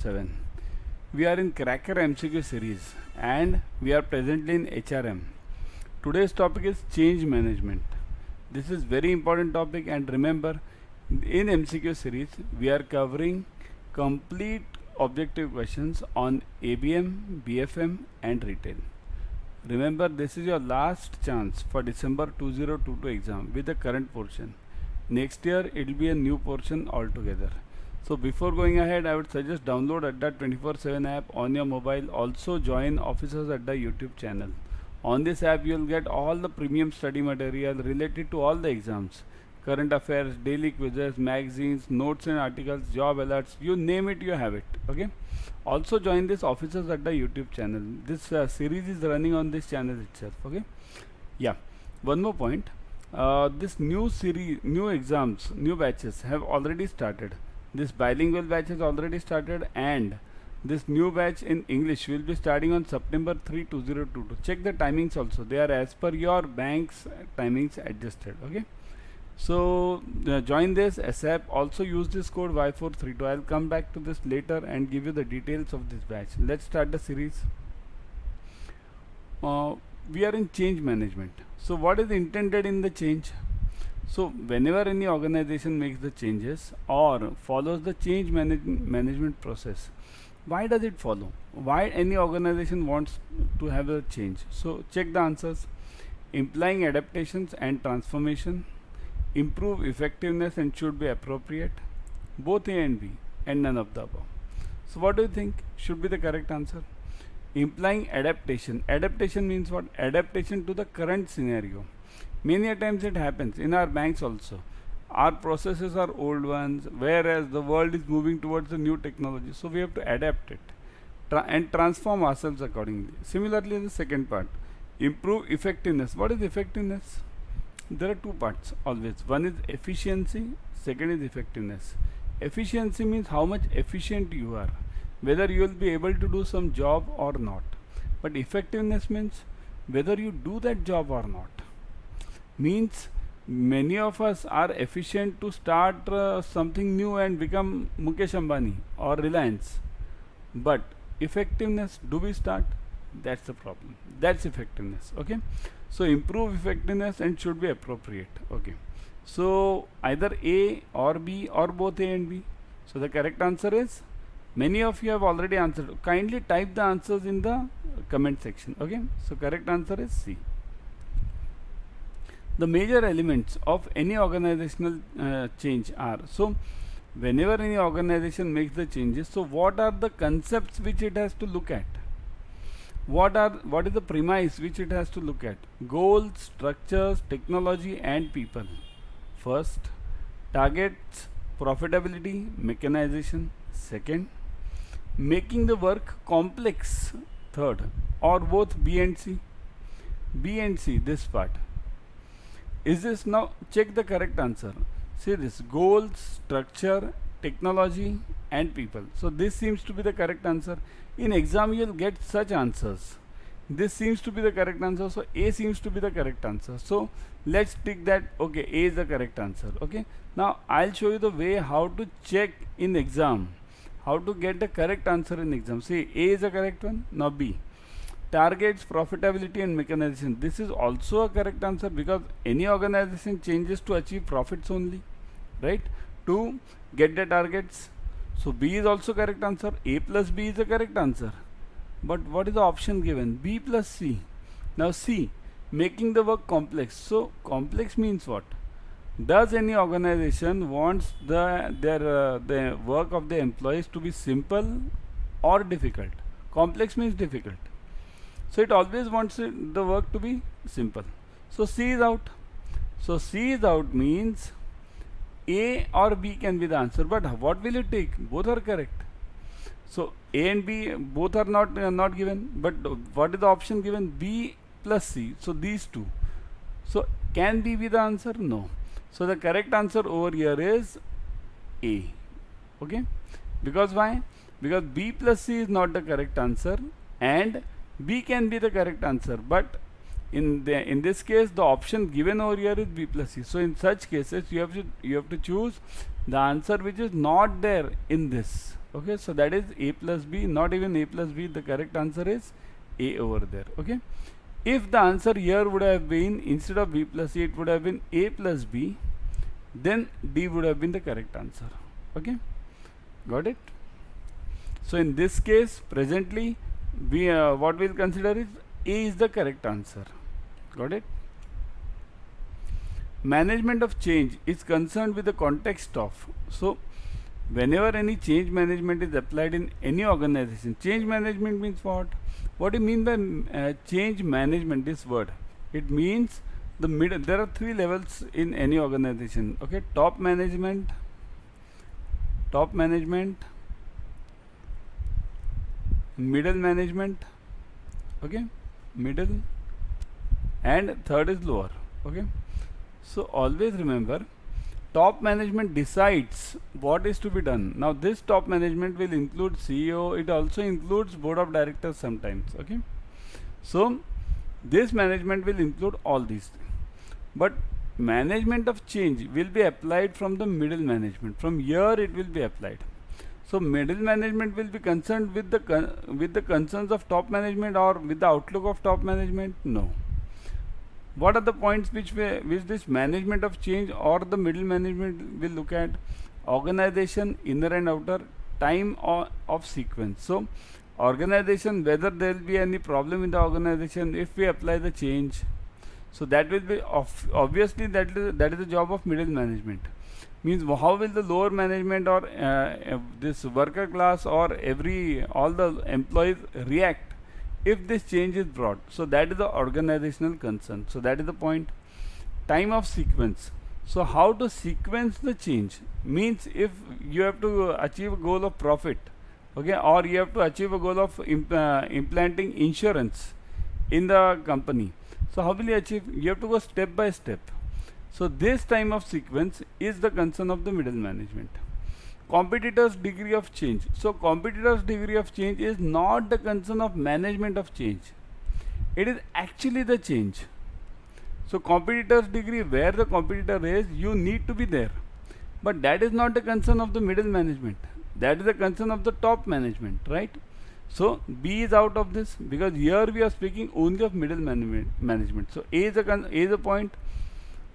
7. We are in Cracker MCQ series and we are presently in HRM. Today's topic is change management. This is very important topic, and remember, in MCQ series we are covering complete objective questions on ABM, BFM and retail. Remember, this is your last chance for December 2022 exam with the current portion. Next year it will be a new portion altogether. So before going ahead, I would suggest download Adda 24/7 app on your mobile. Also join Officers Adda YouTube channel. On this app you will get all the premium study material related to all the exams. Current affairs, daily quizzes, magazines, notes and articles, job alerts, you name it, you have it. Okay. Also join this Officers Adda YouTube channel. This series is running on this channel itself. Okay. Yeah. One more point. This new series, new exams, new batches have already started. This bilingual batch has already started, and this new batch in English will be starting on September 3, 2022. Check the timings also. They are as per your bank's timings adjusted. Okay. So join this ASAP. Also use this code Y432. I'll come back to this later and give you the details of this batch. Let's start the series. We are in change management. So what is intended in the change? So whenever any organization makes the changes or follows the change management process, why does it follow? Why any organization wants to have a change? So check the answers. Implying adaptations and transformation, improve effectiveness and should be appropriate, both A and B, and none of the above. So what do you think should be the correct answer? Implying adaptation. Adaptation means what? Adaptation to the current scenario. Many a times it happens in our banks also. Our processes are old ones, whereas the world is moving towards the new technology. So we have to adapt it and transform ourselves accordingly. Similarly, the second part, improve effectiveness. What is effectiveness? There are two parts always. One is efficiency, second is effectiveness. Efficiency means how much efficient you are, whether you will be able to do some job or not. But effectiveness means whether you do that job or not. Means many of us are efficient to start something new and become Mukesh Ambani or Reliance. But effectiveness, do we start? That's the problem. That's effectiveness. Okay. So improve effectiveness and should be appropriate. Okay. So either A or B or both A and B. So the correct answer is, many of you have already answered. Kindly type the answers in the comment section. Okay. So correct answer is C. The major elements of any organizational change are, so whenever any organization makes the changes, so what are the concepts which it has to look at? What is the premise which it has to look at? Goals, structures, technology and people. First, targets, profitability, mechanization. Second, making the work complex. Third, or both B and C. B and C, this part. Is this now? Check the correct answer. See this: goals, structure, technology and people. So this seems to be the correct answer. In exam you will get such answers. This seems to be the correct answer. So A seems to be the correct answer. So let's tick that. Okay, A is the correct answer. Okay. Now I'll show you the way how to check in exam, how to get the correct answer in exam. See, A is the correct one. Now B. Targets, profitability and mechanization. This is also a correct answer, because any organization changes to achieve profits only, right? To get the targets. So B is also correct answer. A plus B is the correct answer. But what is the option given? B plus C. Now C, making the work complex. So complex means what? Does any organization wants the work of the employees to be simple or difficult? Complex means difficult. So it always wants the work to be simple. So C is out. So C is out means A or B can be the answer. But what will you take? Both are correct. So A and B both are not given. But what is the option given? B plus C. So these two. So can B be the answer? No. So the correct answer over here is A. Okay. Because why? Because B plus C is not the correct answer and B can be the correct answer, but in this case the option given over here is B plus C. So in such cases you have to choose the answer which is not there in this. Okay, so that is A plus B, not even A plus B. The correct answer is A over there. Okay, if the answer here would have been, instead of B plus C, it would have been A plus B, then D would have been the correct answer. Okay, got it? So in this case, presently, we what we'll consider is A is the correct answer. Got it? Management of change is concerned with the context of. So whenever any change management is applied in any organization, change management means what? What do you mean by change management, this word? It means the middle. There are three levels in any organization. Okay, top management, middle management, okay, middle, and third is lower. Okay, so always remember, top management decides what is to be done. Now this top management will include CEO, it also includes board of directors sometimes. Okay, so this management will include all these things, but management of change will be applied from the middle management. From here it will be applied. So middle management will be concerned with the concerns of top management or with the outlook of top management? No. What are the points which this management of change or the middle management will look at? Organization, inner and outer, time of sequence. So organization, whether there will be any problem in the organization if we apply the change. So that will be obviously that is the job of middle management. Means how will the lower management or this worker class or all the employees react if this change is brought? So that is the organizational concern. So that is the point. Time of sequence. So how to sequence the change? Means if you have to achieve a goal of profit, okay, or you have to achieve a goal of implanting insurance in the company. So how will you achieve? You have to go step by step. So this time of sequence is the concern of the middle management. Competitors' degree of change. So competitors' degree of change is not the concern of management of change. It is actually the change. So competitors' degree, where the competitor is, you need to be there. But that is not the concern of the middle management. That is the concern of the top management, right? So B is out of this because here we are speaking only of middle management. So A is a point.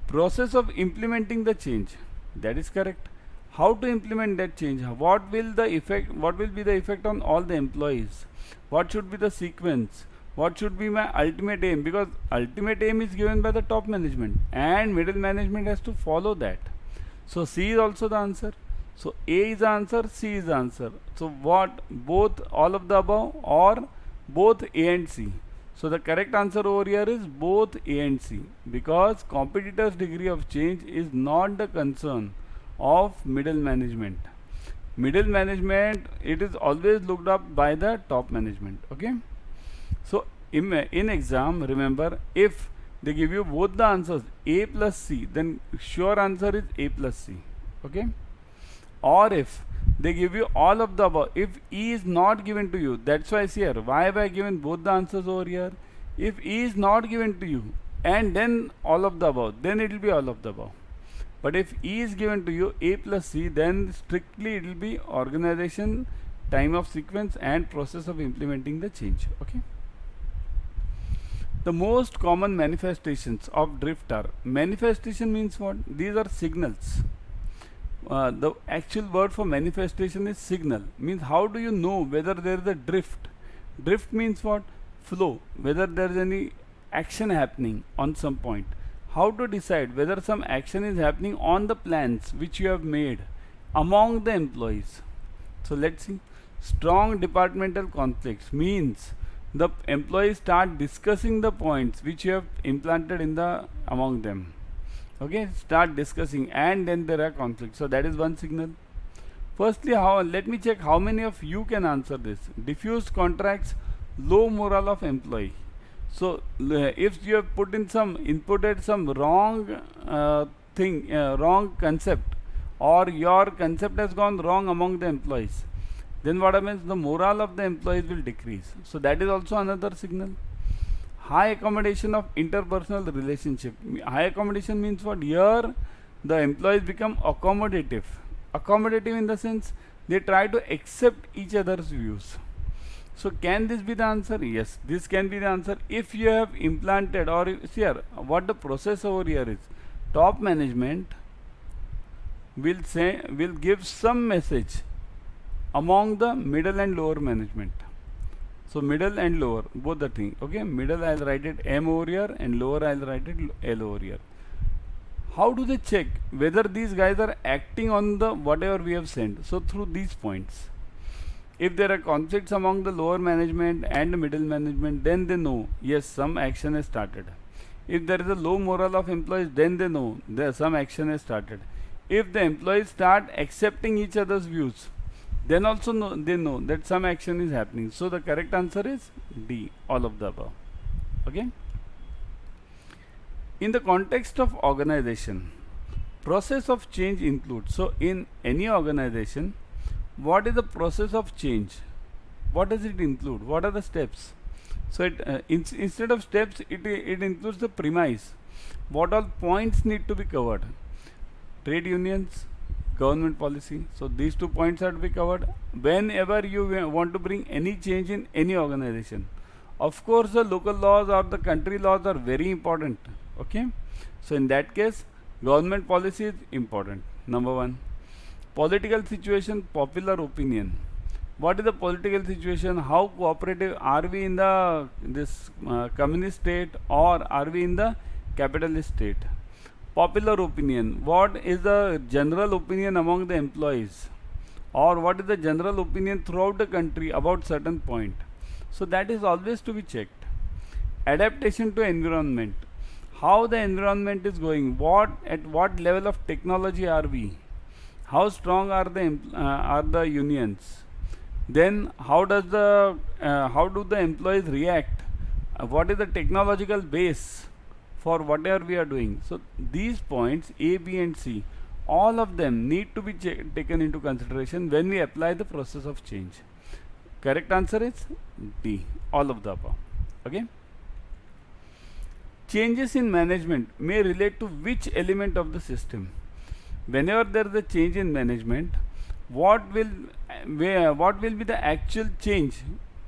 Process of implementing the change, that is correct. How to implement that change? What will be the effect on all the employees? What should be the sequence? What should be my ultimate aim? Because ultimate aim is given by the top management and middle management has to follow that. So C is also the answer. So A is the answer, C is the answer. So what? Both, all of the above, or both A and C? So the correct answer over here is both A and C, because competitors' degree of change is not the concern of middle management. Middle management, it is always looked up by the top management. Okay. So in exam, remember, if they give you both the answers A plus C, then sure answer is A plus C. Okay. Or if they give you all of the above, if E is not given to you, that's why here, why have I given both the answers over here? If E is not given to you and then all of the above, then it will be all of the above. But if E is given to you, A plus C, then strictly it will be organization, time of sequence and process of implementing the change. Okay. The most common manifestations of drift are, manifestation means what? These are signals. The actual word for manifestation is signal. Means how do you know whether there is a drift? Drift means what? Flow. Whether there is any action happening on some point. How to decide whether some action is happening on the plans which you have made among the employees? So let's see. Strong departmental conflicts means the employees start discussing the points which you have implanted in among them. Okay, start discussing and then there are conflicts. So that is one signal. Firstly, let me check how many of you can answer this. Diffused contracts, low morale of employee. So if you have inputted some wrong wrong concept, or your concept has gone wrong among the employees, then what happens? The morale of the employees will decrease. So that is also another signal. High accommodation of interpersonal relationship. High accommodation means what? Here the employees become accommodative. Accommodative in the sense They try to accept each other's views. So can this be the answer? Yes, this can be the answer. If you have implanted, or see here, what the process over here is, top management will give some message among the middle and lower management. So middle and lower, both the thing. Okay, middle I'll write it M over here, and lower I'll write it L over here. How do they check whether these guys are acting on the whatever we have sent? So through these points. If there are conflicts among the lower management and the middle management, then they know, yes, some action has started. If there is a low morale of employees, then they know some action has started. If the employees start accepting each other's views, then also they know that some action is happening. So the correct answer is D, all of the above. Okay. In the context of organization, process of change includes. So in any organization, what is the process of change? What does it include? What are the steps? So it instead of steps, it includes the premise. What all points need to be covered? Trade unions, government policy. So these 2 points are to be covered whenever you want to bring any change in any organization. Of course, the local laws or the country laws are very important. Okay. So in that case, government policy is important. Number 1. Political situation, popular opinion. What is the political situation? How cooperative are we in this communist state, or are we in the capitalist state? Popular opinion. What is the general opinion among the employees, or what is the general opinion throughout the country about certain point? So that is always to be checked. Adaptation to environment. How the environment is going? At what level of technology are we? How strong are the unions? Then how do the employees react? What is the technological base for whatever we are doing? So these points A, B and C, all of them need to be taken into consideration when we apply the process of change. Correct answer is D, all of the above. Okay. Changes in management may relate to which element of the system? Whenever there is a change in management, what will be the actual change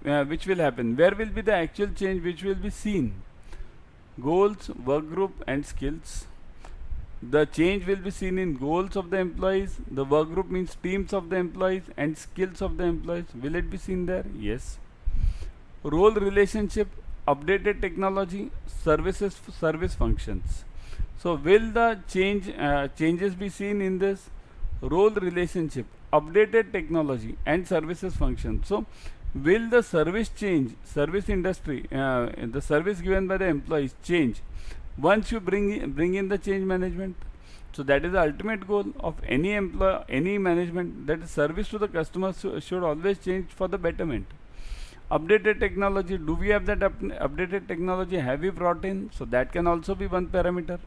which will happen? Where will be the actual change which will be seen? Goals, work group and skills. The change will be seen in goals of the employees. The work group means teams of the employees, and skills of the employees. Will it be seen there? Yes. Role relationship, updated technology, service functions. So will the changes be seen in this? Role relationship, updated technology and services function. So will the service change, service industry, the service given by the employees change once you bring in the change management? So that is the ultimate goal of any management, that service to the customers should always change for the betterment. Updated technology, do we have that updated technology? Have we brought in? So that can also be one parameter.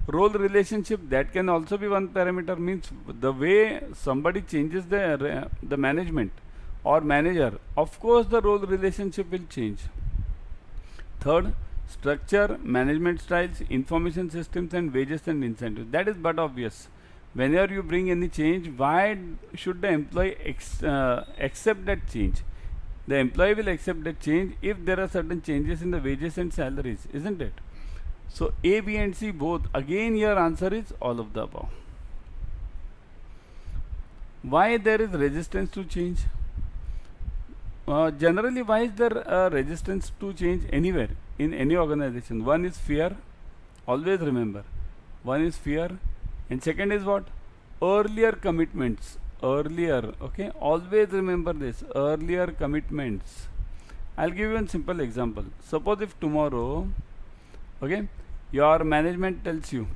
Role relationship, that can also be one parameter. Means the way somebody changes the management or manager, of course the role relationship will change. Third, structure, management styles, information systems and wages and incentives. That is but obvious. Whenever you bring any change, why should the employee accept that change? The employee will accept that change if there are certain changes in the wages and salaries, isn't it? So A, B and C both. Again your answer is all of the above. Why there is resistance to change? Generally, why is there a resistance to change anywhere in any organization? One is fear. Always remember. One is fear, and second is what? Earlier commitments. Earlier, okay? Always remember this. Earlier commitments. I'll give you a simple example. Suppose if tomorrow, okay, your management tells you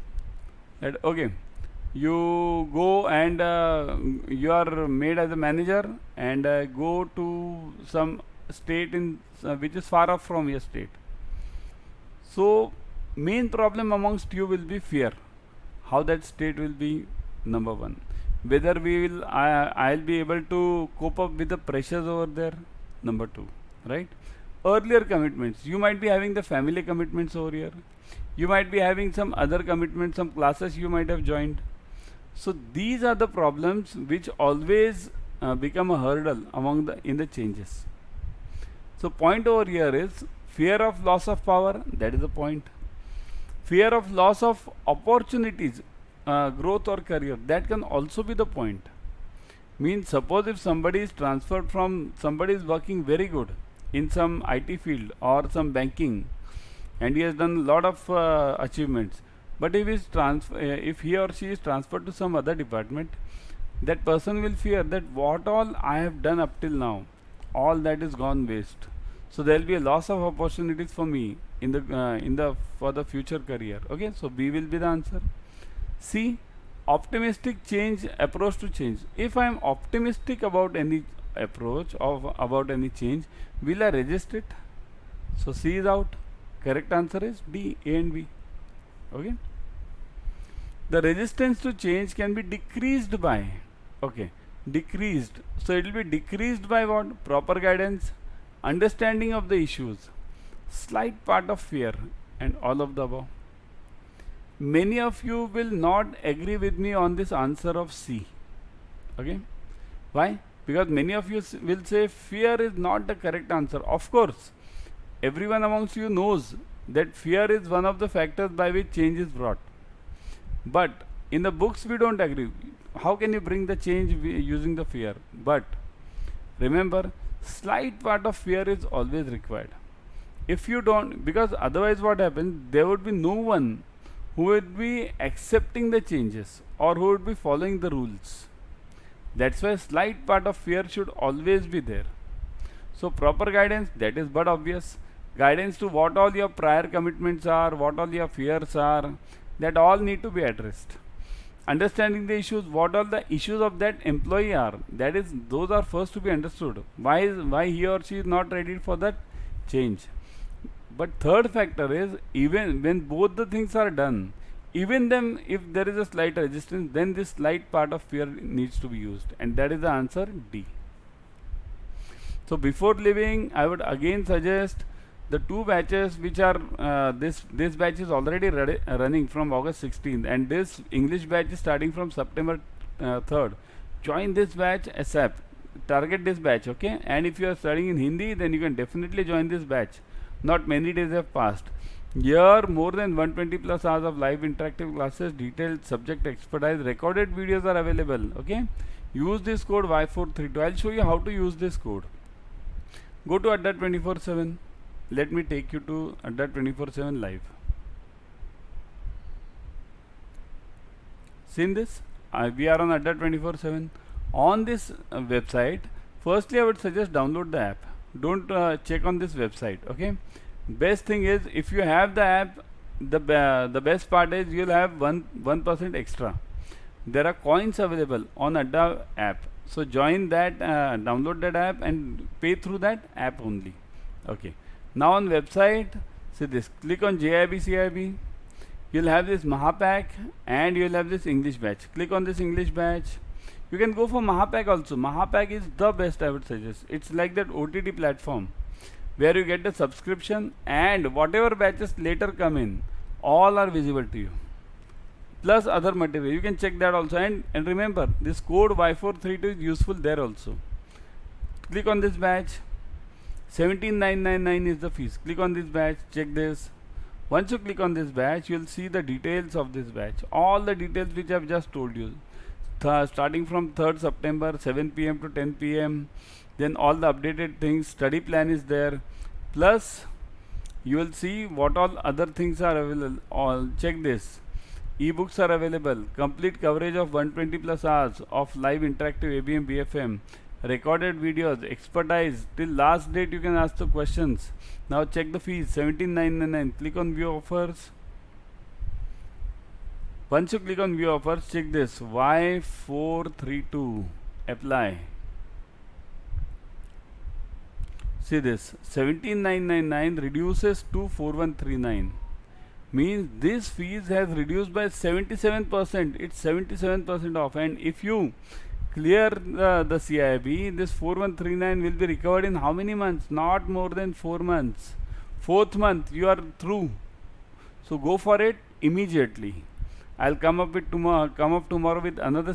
that, okay, you go and you are made as a manager and go to some state in which is far off from your state. So main problem amongst you will be fear. How that state will be, number one. Whether we will I'll be able to cope up with the pressures over there, number two, right? Earlier commitments, you might be having the family commitments over here, you might be having some other commitments, some classes you might have joined. So these are the problems which always become a hurdle among the in the changes. So point over here is fear of loss of power. That is the point. Fear of loss of opportunities, growth or career. That can also be the point. Means suppose if somebody is transferred from somebody is working very good in some IT field or some banking, and he has done a lot of achievements. But if he or she is transferred to some other department, that person will fear that what all I have done up till now, all that is gone waste. So there will be a loss of opportunities for me in the for the future career. Okay, so B will be the answer. C, optimistic change approach to change. If I am optimistic about any approach of about any change, will I resist it? So C is out. Correct answer is D, A and B. Okay. The resistance to change can be decreased by, okay, decreased. So it will be decreased by what? Proper guidance, understanding of the issues, slight part of fear, and all of the above. Many of you will not agree with me on this answer of C. Okay. Why? Because many of you will say fear is not the correct answer. Of course, everyone amongst you knows that fear is one of the factors by which change is brought. But in the books we don't agree. How can you bring the change using the fear? But remember, slight part of fear is always required. If you don't, because otherwise what happens, there would be no one who would be accepting the changes or who would be following the rules. That's why slight part of fear should always be there. So proper guidance, that is but obvious. Guidance to what all your prior commitments are, what all your fears are, that all need to be addressed. Understanding the issues, what all the issues of that employee are, that is, those are first to be understood. Why he or she is not ready for that change. But third factor is, even when both the things are done, even then if there is a slight resistance, then this slight part of fear needs to be used, and that is the answer D. So before leaving, I would again suggest the two batches which are this batch is already running from August 16th, and this English batch is starting from September 3rd. Join this batch ASAP. Target this batch, okay? And if you are studying in Hindi, then you can definitely join this batch. Not many days have passed. Here, more than 120 plus hours of live interactive classes, detailed subject expertise, recorded videos are available, okay? Use this code Y432. I'll show you how to use this code. Go to Adda 24/7. Let me take you to Adda 24/7 live. Seen this? We are on Adda 24/7. On this website, firstly I would suggest download the app. Don't check on this website, okay? Best thing is, if you have the app, the best part is you'll have 1% extra. There are coins available on Adda app. So join that, download that app and pay through that app only. Okay. Now on website, see this, click on JAIIB CAIIB. You'll have this Mahapack and you'll have this English batch. Click on this English batch. You can go for Mahapack also. Mahapack is the best, I would suggest. It's like that OTT platform where you get the subscription and whatever batches later come in, all are visible to you. Plus other material. You can check that also. And remember, this code Y432 is useful there also. Click on this batch. 17,999 is the fees. Click on this batch. Check this. Once you click on this batch, you will see the details of this batch. All the details which I have just told you. Starting from 3rd September, 7 PM to 10 PM. Then all the updated things. Study plan is there. Plus, you will see what all other things are available. Check this. E-books are available. Complete coverage of 120 plus hours of live interactive ABM BFM. Recorded videos, expertise. Till last date you can ask the questions. Now check the fees. 17,999. Click on view offers. Once you click on view offers, check this. Y432. Apply. See this. 17,999 reduces to 4139. Means this fees has reduced by 77%. It's 77% off. And if you clear the CAIIB, this 4139 will be recovered in how many months? Not more than 4 months. 4th month you are through. So go for it immediately. I'll come up tomorrow with another